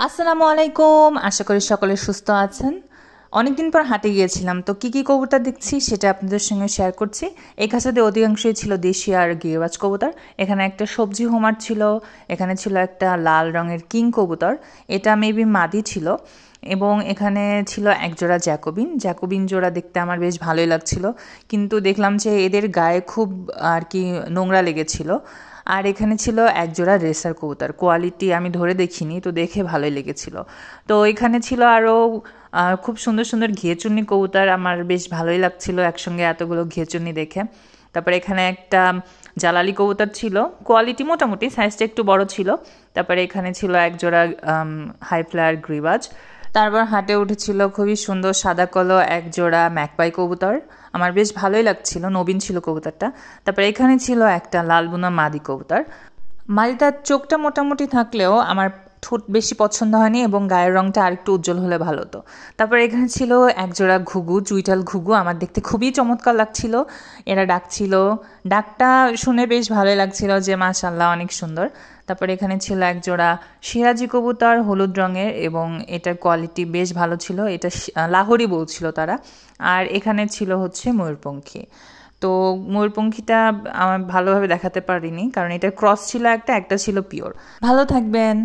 আসসালামু আলাইকুম, আশা করি সকলে সুস্থ আছেন। অনেকদিন পর হাটে গিয়েছিলাম, তো কি কি কবুতর দেখছি সেটা আপনাদের সঙ্গে শেয়ার করছি। এই খাঁচাতে অধিকাংশই ছিল দেশি আর গিরিবাজ কবুতর। এখানে একটা সবজি হোমার ছিল, এখানে ছিল একটা লাল রঙের কিং কবুতর, এটা মেবি মাদি ছিল। এবং এখানে ছিল একজোড়া জ্যাকোবিন। জ্যাকোবিন জোড়া দেখতে আমার বেশ ভালোই লাগছিল, কিন্তু দেখলাম যে এদের গায়ে খুব আর কি নোংরা লেগেছিল। আর এখানে ছিল একজোড়া রেসার কবুতর, কোয়ালিটি আমি ধরে দেখিনি, তো দেখে ভালোই লেগেছিল। তো এখানে ছিল আরও খুব সুন্দর সুন্দর ঘিয়েচুন্নি কবুতর, আমার বেশ ভালোই লাগছিল একসঙ্গে এতগুলো ঘিয়েচুন্নি দেখে। তারপরে এখানে একটা জালালি কবুতর ছিল, কোয়ালিটি মোটামুটি, সাইজটা একটু বড় ছিল। তারপরে এখানে ছিল একজোড়া হাই ফ্লায়ার গ্রিবাজ। তারপর হাটে উঠেছিল খুবই সুন্দর সাদা কালো এক জোড়া ম্যাকপাই কবুতর, আমার বেশ ভালোই লাগছিল, নবীন ছিল কবুতরটা। তারপর এখানে ছিল একটা লালবুনা মাদি কবুতর। মাদিটার চোখটা মোটামুটি থাকলেও আমার ঠোঁট বেশি পছন্দ হয়নি, এবং গায়ের রংটা আরেকটু উজ্জ্বল হলে ভালো হতো। তারপর এখানে ছিল একজোড়া ঘুঘু, চুইটাল ঘুঘু, আমার দেখতে খুবই চমৎকার লাগছিল। এরা ডাকছিল, ডাকটা শুনে বেশ ভালোই লাগছিল যে মাশাআল্লাহ অনেক সুন্দর। তারপর এখানে ছিল একজোড়া সিরাজি কবুতর হলুদ রঙের, এবং এটার কোয়ালিটি বেশ ভালো ছিল, এটা লাহোরি বলছিল তারা। আর এখানে ছিল হচ্ছে ময়ূরপঙ্খী। তো ময়ূরপঙ্খীটা আমার ভালোভাবে দেখাতে পারিনি, কারণ এটা ক্রস ছিল, একটা একটা ছিল পিওর। ভালো থাকবেন।